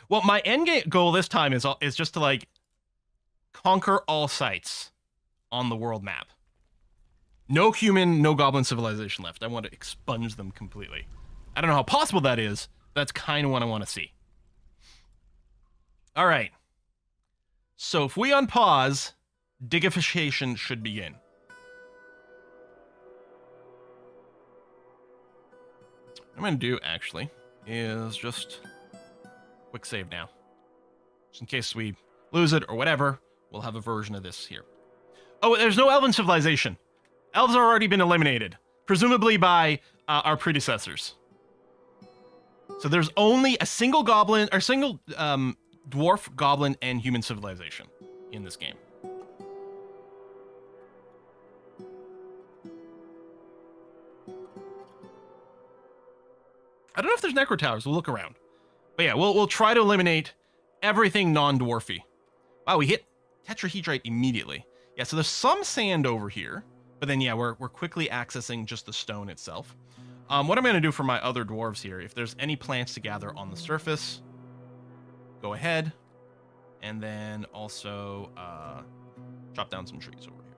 Well, my end goal this time is just to like conquer all sites on the world map. No human, no goblin civilization left. I want to expunge them completely. I don't know how possible that is. That's kind of what I want to see. All right. So if we unpause, digification should begin. What I'm going to do, actually, is just quick save now. Just in case we lose it or whatever, we'll have a version of this here. Oh, there's no elven civilization. Elves have already been eliminated, presumably by our predecessors. So there's only a single goblin, or single dwarf, goblin, and human civilization in this game. I don't know if there's necro towers. We'll look around. But yeah, we'll try to eliminate everything non-dwarfy. Wow, we hit tetrahedrite immediately. Yeah, so there's some sand over here. But then, yeah, we're quickly accessing just the stone itself. What I'm going to do for my other dwarves here, if there's any plants to gather on the surface, go ahead. And then also chop down some trees over here.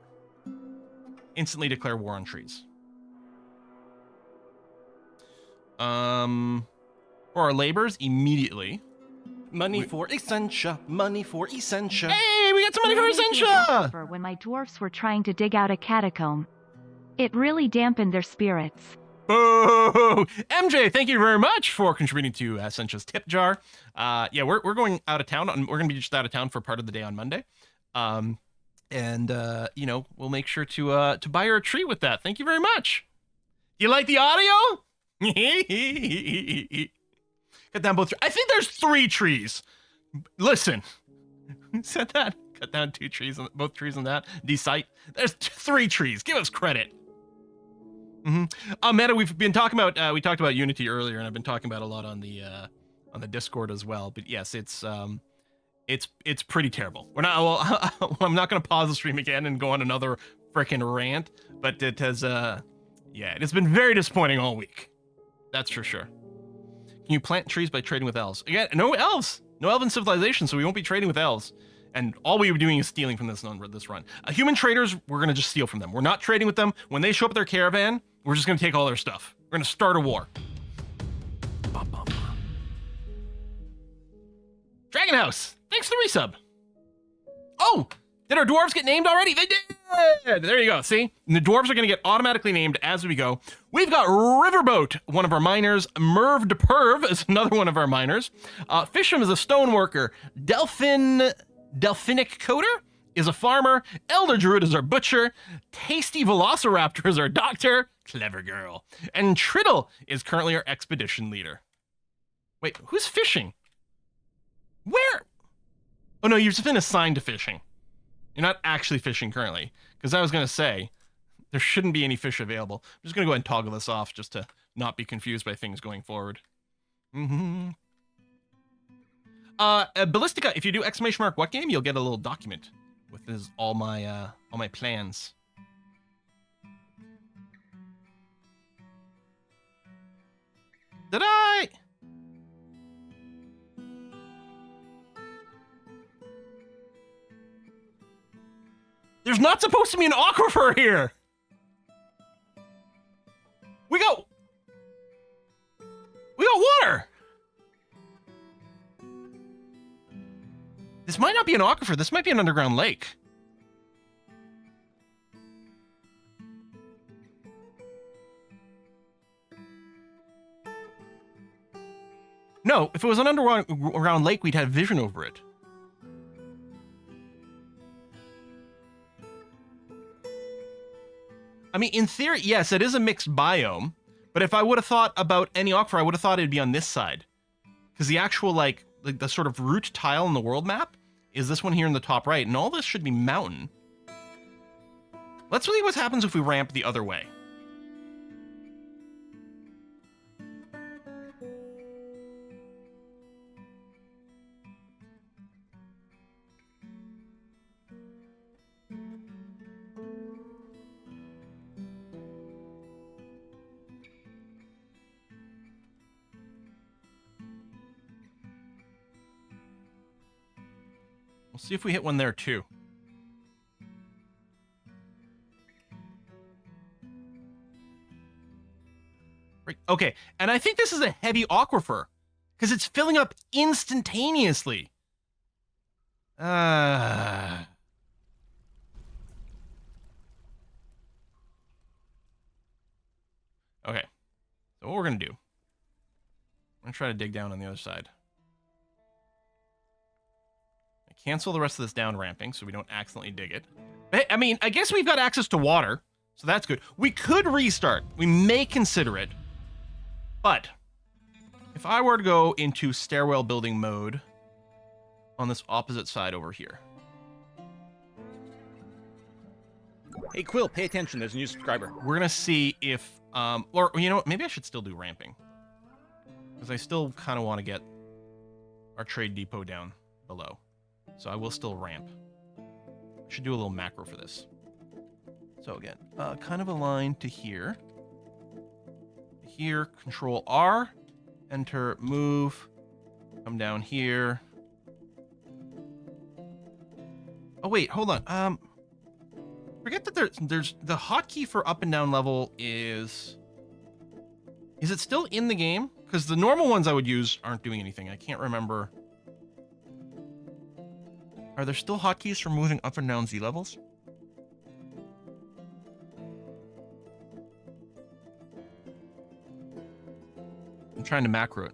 Instantly declare war on trees. For our labors, immediately. Money for Essentia. Money for Essentia. Hey, we got some money for Essentia! When my dwarfs were trying to dig out a catacomb, it really dampened their spirits. Oh, MJ, thank you very much for contributing to Essentia's tip jar. Yeah, we're going out of town. We're going to be just out of town for part of the day on Monday. You know, we'll make sure to buy her a tree with that. Thank you very much. You like the audio? Cut down both. I think there's 3 trees. Listen, said that. Cut down 2 trees, both trees on that. Decite. There's 3 trees. Give us credit. Meta, we've been talking about. We talked about Unity earlier, and I've been talking about a lot on the Discord as well. But yes, it's pretty terrible. We're not. Well, I'm not going to pause the stream again and go on another freaking rant. But it has. Yeah, it has been very disappointing all week. That's for sure. Can you plant trees by trading with elves? Again, no elves. No elven civilization, so we won't be trading with elves. And all we were doing is stealing from this run. Human traders, we're going to just steal from them. We're not trading with them. When they show up with their caravan, we're just going to take all their stuff. We're going to start a war. Dragon House, thanks for the resub. Oh, did our dwarves get named already? They did! There you go, see? And the dwarves are going to get automatically named as we go. We've got Riverboat, one of our miners. Merv de Perv is another one of our miners. Fisham is a stoneworker. Delphinic Coder is a farmer. Elder Druid is our butcher. Tasty Velociraptor is our doctor. Clever girl. And Triddle is currently our expedition leader. Wait, who's fishing? Where? Oh no, you've just been assigned to fishing. You're not actually fishing currently. Because I was going to say, there shouldn't be any fish available. I'm just going to go ahead and toggle this off just to not be confused by things going forward. Ballistica, if you do ! What game, you'll get a little document with all my plans. Did I? There's not supposed to be an aquifer here. We got water. This might not be an aquifer. This might be an underground lake. No, if it was an underground lake, we'd have vision over it. I mean, in theory, yes, it is a mixed biome. But if I would have thought about any aquifer, I would have thought it'd be on this side. Because the actual, like the sort of root tile in the world map is this one here in the top right. And all this should be mountain. Let's see what happens if we ramp the other way. We'll see if we hit one there too. Right. Okay, and I think this is a heavy aquifer because it's filling up instantaneously. Okay, so what we're gonna do, I'm gonna try to dig down on the other side. I cancel the rest of this down ramping so we don't accidentally dig it. But, I mean, I guess we've got access to water, so that's good. We could restart. We may consider it. But if I were to go into stairwell building mode on this opposite side over here. Hey, Quill, pay attention. There's a new subscriber. We're going to see if, or you know what, maybe I should still do ramping. Because I still kind of want to get our trade depot down below. So I will still ramp. I should do a little macro for this. So again, kind of align to here. Here, Control R, enter, move, come down here. Oh wait, hold on. Forget that there's the hotkey for up and down level is it still in the game? Because the normal ones I would use aren't doing anything. I can't remember. Are there still hotkeys for moving up and down Z levels? I'm trying to macro it.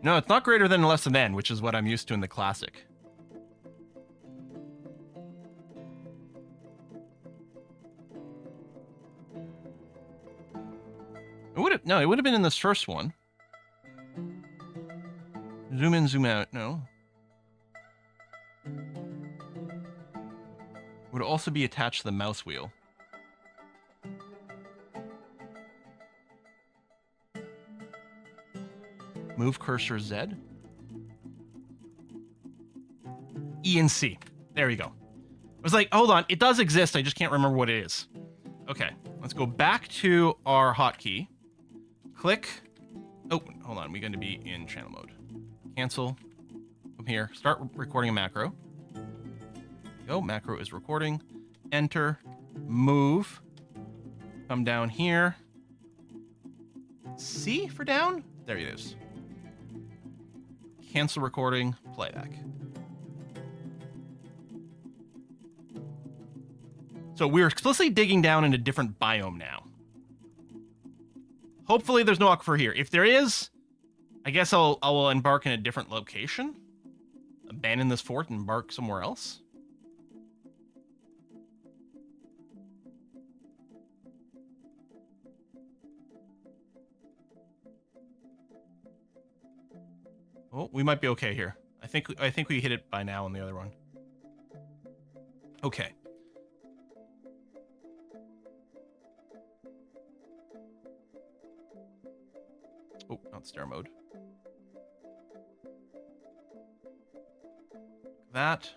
No, it's not greater than less than n, which is what I'm used to in the classic. It would have been in this first one. Zoom in, zoom out. No. Would also be attached to the mouse wheel. Move cursor Z. E and C. There you go. I was like, hold on, it does exist, I just can't remember what it is. Okay, let's go back to our hotkey. Click. Oh, hold on, we're going to be in channel mode. Cancel. From here, start recording a macro. Go, macro is recording. Enter. Move. Come down here. C for down? There it is. Cancel recording, playback. So we're explicitly digging down in a different biome now. Hopefully there's no aquifer here. If there is, I guess I'll embark in a different location. Abandon this fort and embark somewhere else. Oh, we might be okay here. I think we hit it by now on the other one. Okay. Oh, not stair mode. That.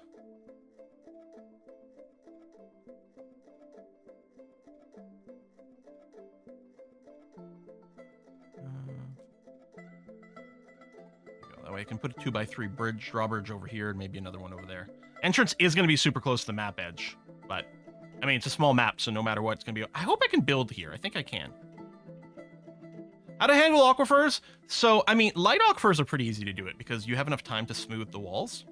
That way I can put a 2x3 bridge, drawbridge over here, and maybe another one over there. Entrance is going to be super close to the map edge, but, I mean, it's a small map, so no matter what, it's going to be... I hope I can build here. I think I can. How to handle aquifers? So, I mean, light aquifers are pretty easy to do it, because you have enough time to smooth the walls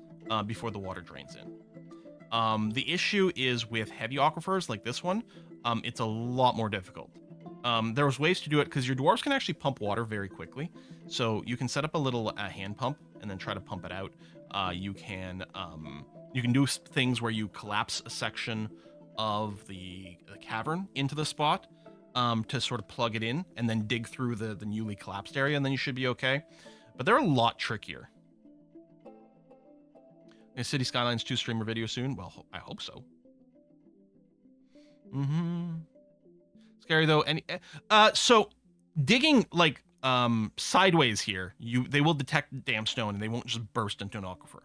before the water drains in. The issue is with heavy aquifers, like this one, it's a lot more difficult. There was ways to do it because your dwarves can actually pump water very quickly. So you can set up a little hand pump and then try to pump it out. You can do things where you collapse a section of the cavern into the spot to sort of plug it in and then dig through the newly collapsed area, and then you should be okay. But they're a lot trickier. Is City Skylines 2 streamer video soon? Well, I hope so. Scary though. So digging like sideways here, they will detect damp stone and they won't just burst into an aquifer.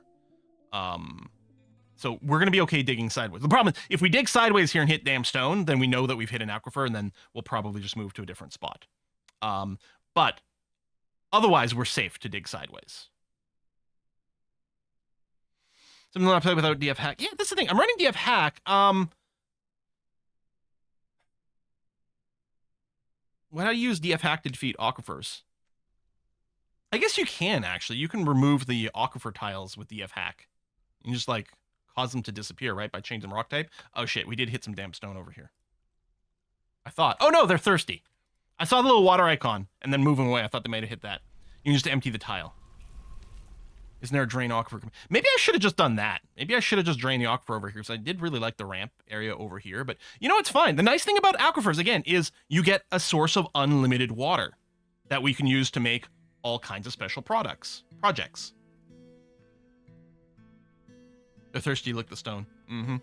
So we're gonna be okay digging sideways. The problem is if we dig sideways here and hit damp stone, then we know that we've hit an aquifer, and then we'll probably just move to a different spot. But otherwise, we're safe to dig sideways. Something I play without DF hack. Yeah, that's the thing. I'm running DF hack. When I use DF hack to defeat aquifers, I guess you can actually. You can remove the aquifer tiles with DF hack. You just like cause them to disappear, right? By changing rock type. Oh shit, we did hit some damp stone over here. I thought. Oh no, they're thirsty. I saw the little water icon and then moving away. I thought they might have hit that. You can just empty the tile. Isn't there a drain aquifer? Maybe I should have just done that. Maybe I should have just drained the aquifer over here, because I did really like the ramp area over here. But you know, it's fine. The nice thing about aquifers, again, is you get a source of unlimited water that we can use to make all kinds of special projects. They're thirsty, lick the stone. Mm-hmm.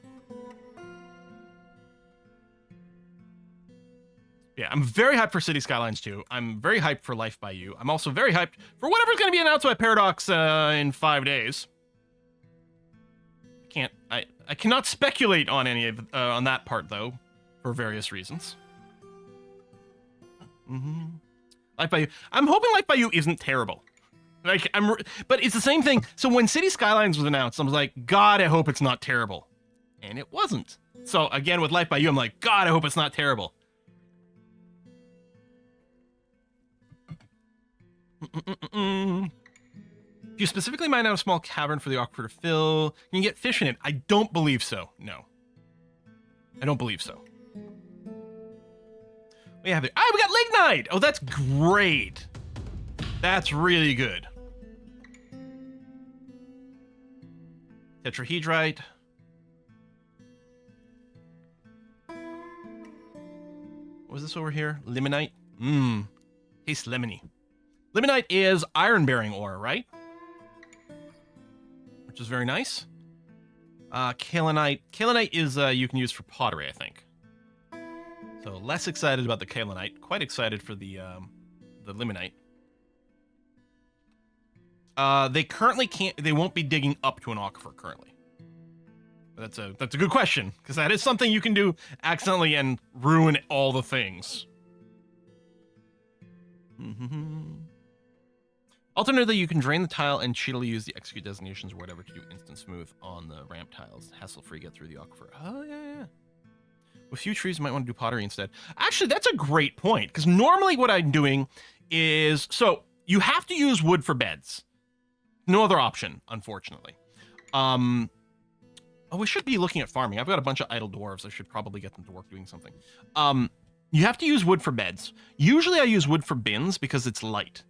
Yeah, I'm very hyped for City Skylines 2. I'm very hyped for Life by You. I'm also very hyped for whatever's going to be announced by Paradox in 5 days. I cannot speculate on any of on that part though, for various reasons. Mm-hmm. Life by You. I'm hoping Life by You isn't terrible. But it's the same thing. So when City Skylines was announced, I was like, God, I hope it's not terrible, and it wasn't. So again, with Life by You, I'm like, God, I hope it's not terrible. If you specifically mine out a small cavern for the aquifer to fill, can you get fish in it? I don't believe so. No. I don't believe so. We have it. Ah, we got lignite! Oh, that's great. That's really good. Tetrahedrite. What was this over here? Limonite? Mmm. Tastes lemony. Limonite is iron-bearing ore, right? Which is very nice. Kaolinite. Kaolinite is you can use for pottery, I think. So less excited about the kaolinite. Quite excited for the limonite. They currently can't. They won't be digging up to an aquifer currently. That's a good question, because that is something you can do accidentally and ruin all the things. Mm-hmm. Alternatively, you can drain the tile and cheatily use the execute designations or whatever to do instant smooth on the ramp tiles. Hassle-free, get through the aquifer. Oh, yeah. With few trees, you might want to do pottery instead. Actually, that's a great point, because normally what I'm doing is... So, you have to use wood for beds. No other option, unfortunately. Oh, we should be looking at farming. I've got a bunch of idle dwarves. I should probably get them to work doing something. You have to use wood for beds. Usually I use wood for bins because it's light.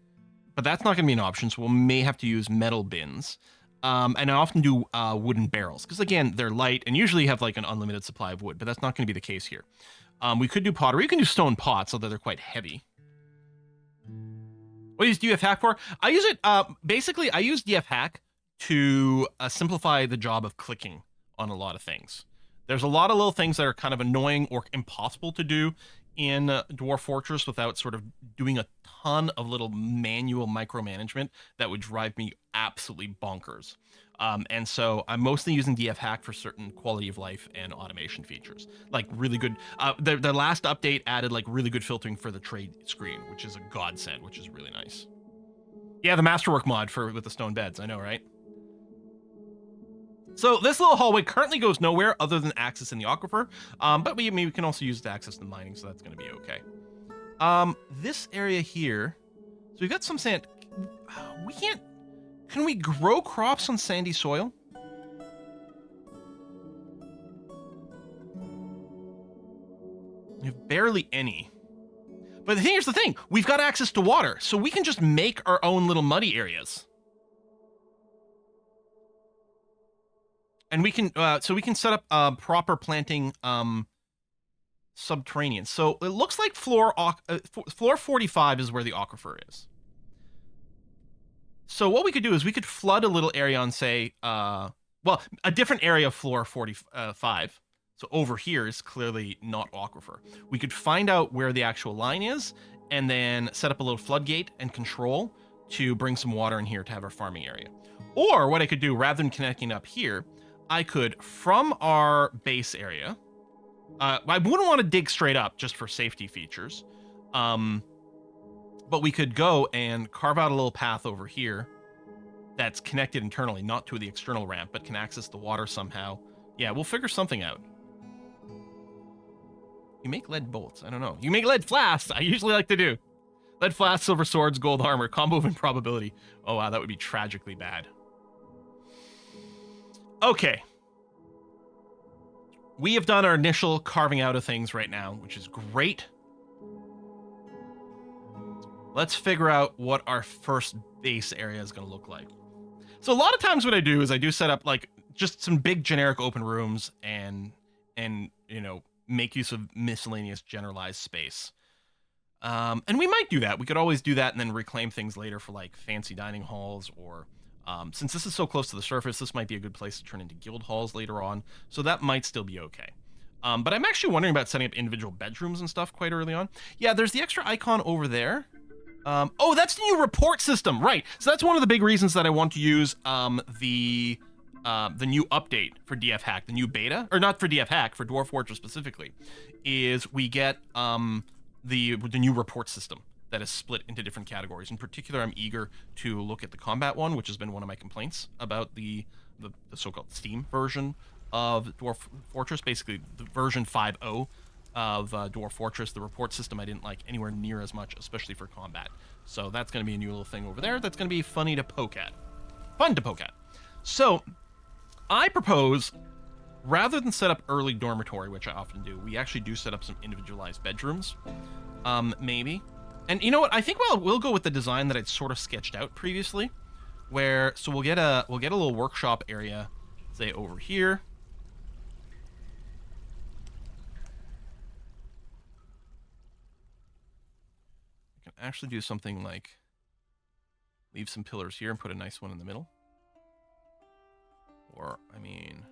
But that's not going to be an option, so we may have to use metal bins. And I often do wooden barrels, because again, they're light, and usually have like an unlimited supply of wood, but that's not going to be the case here. We could do pottery. You can do stone pots, although they're quite heavy. What do you use DF hack for? I use it, basically, I use DF hack to simplify the job of clicking on a lot of things. There's a lot of little things that are kind of annoying or impossible to do in Dwarf Fortress without sort of doing a ton of little manual micromanagement that would drive me absolutely bonkers. And so I'm mostly using DF hack for certain quality of life and automation features, like really good. The last update added like really good filtering for the trade screen, which is a godsend, which is really nice. Yeah, the Masterwork mod with the stone beds. I know, right? So this little hallway currently goes nowhere other than access in the aquifer, but we can also use it to access the mining, so that's going to be okay. This area here, so we've got some sand. We can't. Can we grow crops on sandy soil? We have barely any. But here's the thing: we've got access to water, so we can just make our own little muddy areas. And we can, so we can set up proper planting subterranean. So it looks like floor 45 is where the aquifer is. So what we could do is we could flood a little area on, say, well, a different area of floor 45. So over here is clearly not aquifer. We could find out where the actual line is and then set up a little floodgate and control to bring some water in here to have our farming area. Or what I could do, rather than connecting up here, I could, from our base area, I wouldn't want to dig straight up just for safety features. But we could go and carve out a little path over here that's connected internally, not to the external ramp, but can access the water somehow. Yeah, we'll figure something out. You make lead bolts. I don't know. You make lead flasks. I usually like to do. Lead flasks, silver swords, gold armor, combo of improbability. Oh, wow, that would be tragically bad. Okay. We have done our initial carving out of things right now, which is great. Let's figure out what our first base area is going to look like. So a lot of times what I do is I do set up like just some big generic open rooms and you know, make use of miscellaneous generalized space. And we might do that. We could always do that and then reclaim things later for like fancy dining halls, or since this is so close to the surface, this might be a good place to turn into guild halls later on. So that might still be okay. But I'm actually wondering about setting up individual bedrooms and stuff quite early on. Yeah, there's the extra icon over there. Oh, that's the new report system, right? So that's one of the big reasons that I want to use the new update for DF Hack, the new beta, or not for DF Hack, for Dwarf Fortress specifically, is we get the new report system that is split into different categories. In particular, I'm eager to look at the combat one, which has been one of my complaints about the so-called Steam version of Dwarf Fortress, basically the version 5.0 of Dwarf Fortress. The report system I didn't like anywhere near as much, especially for combat. So that's going to be a new little thing over there that's going to be funny to poke at. Fun to poke at. So I propose, rather than set up early dormitory, which I often do, we actually do set up some individualized bedrooms, maybe. And you know what? I think we'll go with the design that I'd sort of sketched out previously, where so we'll get a little workshop area, say over here. We can actually do something like leave some pillars here and put a nice one in the middle. Or, I mean,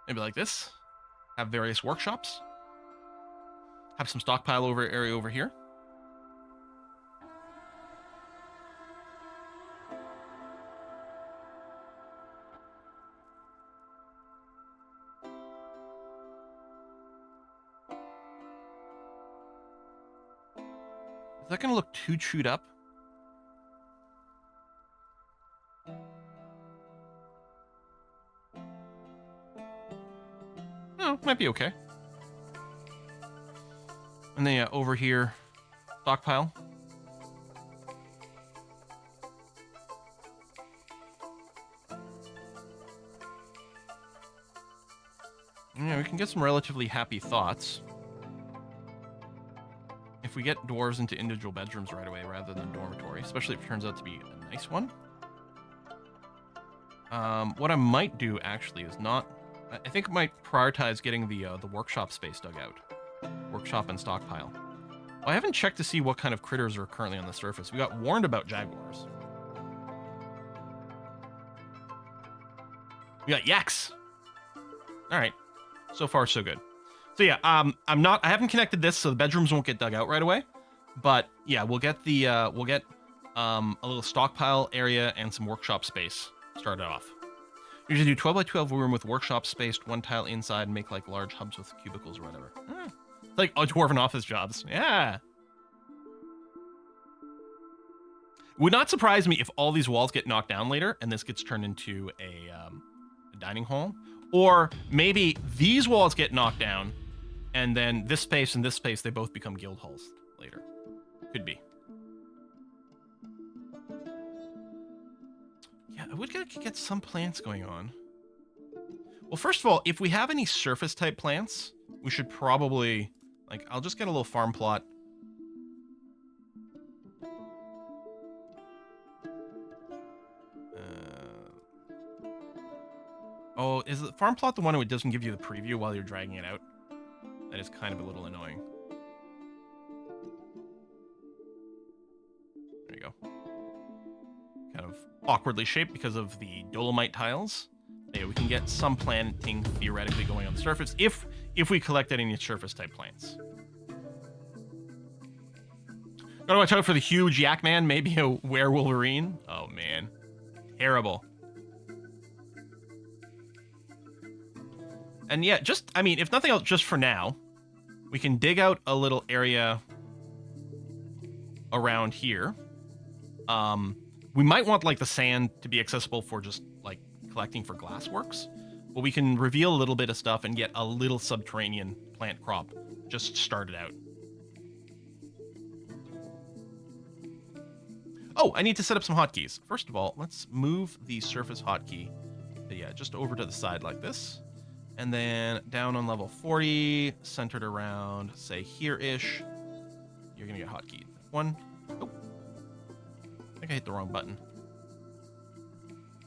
maybe like this. Have various workshops. Have some stockpile area over here. Is that going to look too chewed up? No, might be okay. And then over here, stockpile. Yeah, we can get some relatively happy thoughts if we get dwarves into individual bedrooms right away rather than dormitory, especially if it turns out to be a nice one. What I might do actually is not... I think I might prioritize getting the workshop space dug out. Workshop and stockpile. Well, I haven't checked to see what kind of critters are currently on the surface. We got warned about jaguars. We got yaks. All right. So far, so good. So yeah, I haven't connected this, so the bedrooms won't get dug out right away. But yeah, we'll get a little stockpile area and some workshop space started off. Usually do 12 by 12 room with workshop spaced, one tile inside, and make like large hubs with cubicles or whatever. It's like dwarven office jobs. Yeah. Would not surprise me if all these walls get knocked down later and this gets turned into a dining hall. Or maybe these walls get knocked down and then this space and this space, they both become guild halls later. Could be. Yeah, I would get some plants going on. Well, first of all, if we have any surface type plants, we should probably, like, I'll just get a little farm plot. Oh, is the farm plot the one who doesn't give you the preview while you're dragging it out? That is kind of a little annoying. There you go. Kind of awkwardly shaped because of the dolomite tiles. Yeah, we can get some planting theoretically going on the surface if we collect any surface type plants. Gotta watch out for the huge yak man, maybe a werewolverine. Oh man, terrible. And yeah, just, I mean, if nothing else, just for now, we can dig out a little area around here. We might want like the sand to be accessible for just like collecting for glassworks, but we can reveal a little bit of stuff and get a little subterranean plant crop just started out. Oh, I need to set up some hotkeys. First of all, let's move the surface hotkey, yeah, just over to the side like this. And then down on level 40, centered around, say, here-ish. You're going to get hotkeyed. One. Oh. I think I hit the wrong button.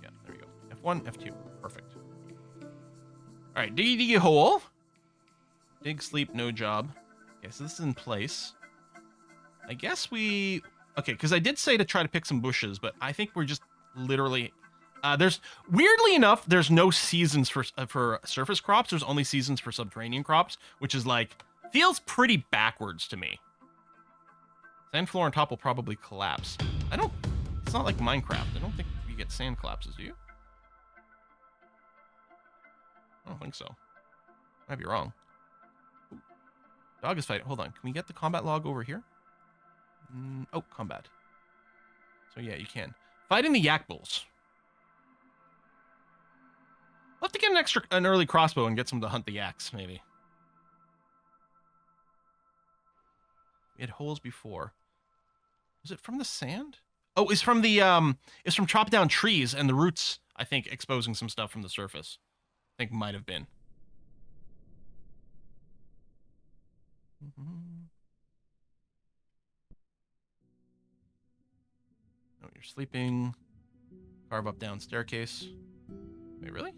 Yeah, there we go. F1, F2. Perfect. All right, diggy hole. Dig, sleep, no job. Okay, so this is in place. I guess we... Okay, because I did say to try to pick some bushes, but I think we're just literally... there's weirdly enough, there's no seasons for surface crops. There's only seasons for subterranean crops, which is like feels pretty backwards to me. Sand floor on top will probably collapse. I don't. It's not like Minecraft. I don't think you get sand collapses, do you? I don't think so. Might be wrong. Ooh. Dog is fighting. Hold on. Can we get the combat log over here? Oh, combat. So yeah, you can. Fighting the yak bulls. I'll have to get an early crossbow and get some to hunt the yaks, maybe. We had holes before. Is it from the sand? Oh, it's from the it's from chopped down trees and the roots, I think, exposing some stuff from the surface. I think might have been. Oh, you're sleeping. Carve up down staircase. Wait, really?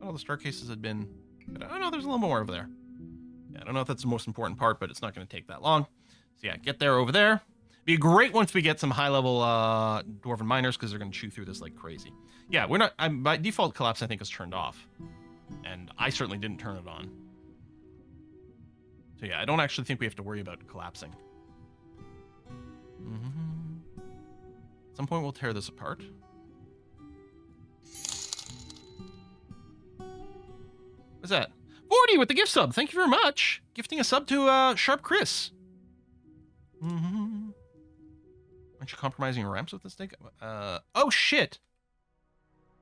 All the staircases had been... Oh, no, there's a little more over there. Yeah, I don't know if that's the most important part, but it's not going to take that long. So yeah, get there over there. Be great once we get some high-level dwarven miners, because they're going to chew through this like crazy. Yeah, we're not... by default, collapse, I think, is turned off. And I certainly didn't turn it on. So yeah, I don't actually think we have to worry about collapsing. At some point, we'll tear this apart. What's that? 40 with the gift sub. Thank you very much. Gifting a sub to Sharp Chris. Aren't you compromising your ramps with this thing? Oh, shit.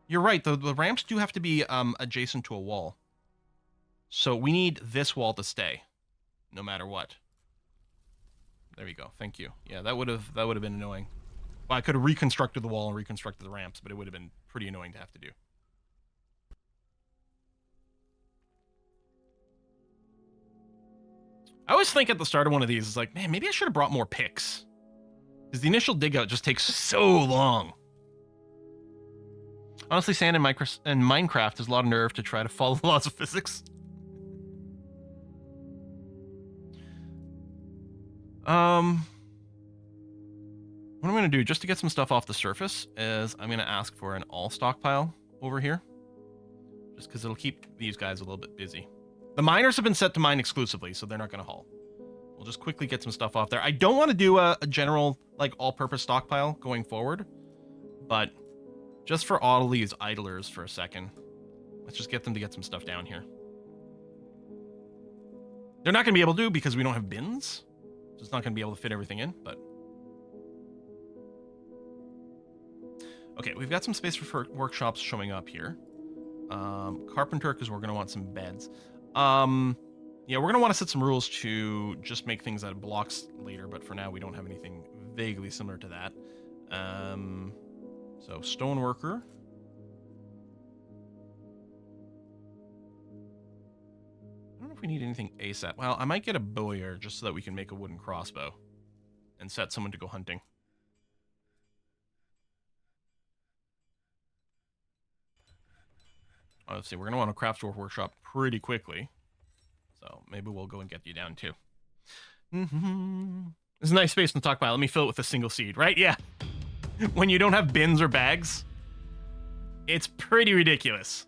You're right. The ramps do have to be adjacent to a wall. So we need this wall to stay, no matter what. There we go. Thank you. Yeah, that would have been annoying. Well, I could have reconstructed the wall and reconstructed the ramps, but it would have been pretty annoying to have to do. I always think at the start of one of these, it's like, man, maybe I should have brought more picks. Because the initial dig out just takes so long. Honestly, sand in Minecraft is a lot of nerve to try to follow the laws of physics. What I'm going to do, just to get some stuff off the surface, is I'm going to ask for an all stockpile over here. Just because it'll keep these guys a little bit busy. The miners have been set to mine exclusively, so they're not going to haul. We'll just quickly get some stuff off there. I don't want to do a general, like, all-purpose stockpile going forward. But just for all of these idlers for a second, let's just get them to get some stuff down here. They're not going to be able to because we don't have bins. So it's not going to be able to fit everything in, but... Okay, we've got some space for workshops showing up here. Carpenter, because we're going to want some beds. Yeah, we're going to want to set some rules to just make things out of blocks later, but for now we don't have anything vaguely similar to that. So, stoneworker. I don't know if we need anything ASAP. Well, I might get a bowyer just so that we can make a wooden crossbow and set someone to go hunting. Let's see, we're going to want a craft store workshop pretty quickly. So maybe we'll go and get you down too. There's a nice space in the stockpile. Let me fill it with a single seed, right? Yeah. When you don't have bins or bags, it's pretty ridiculous.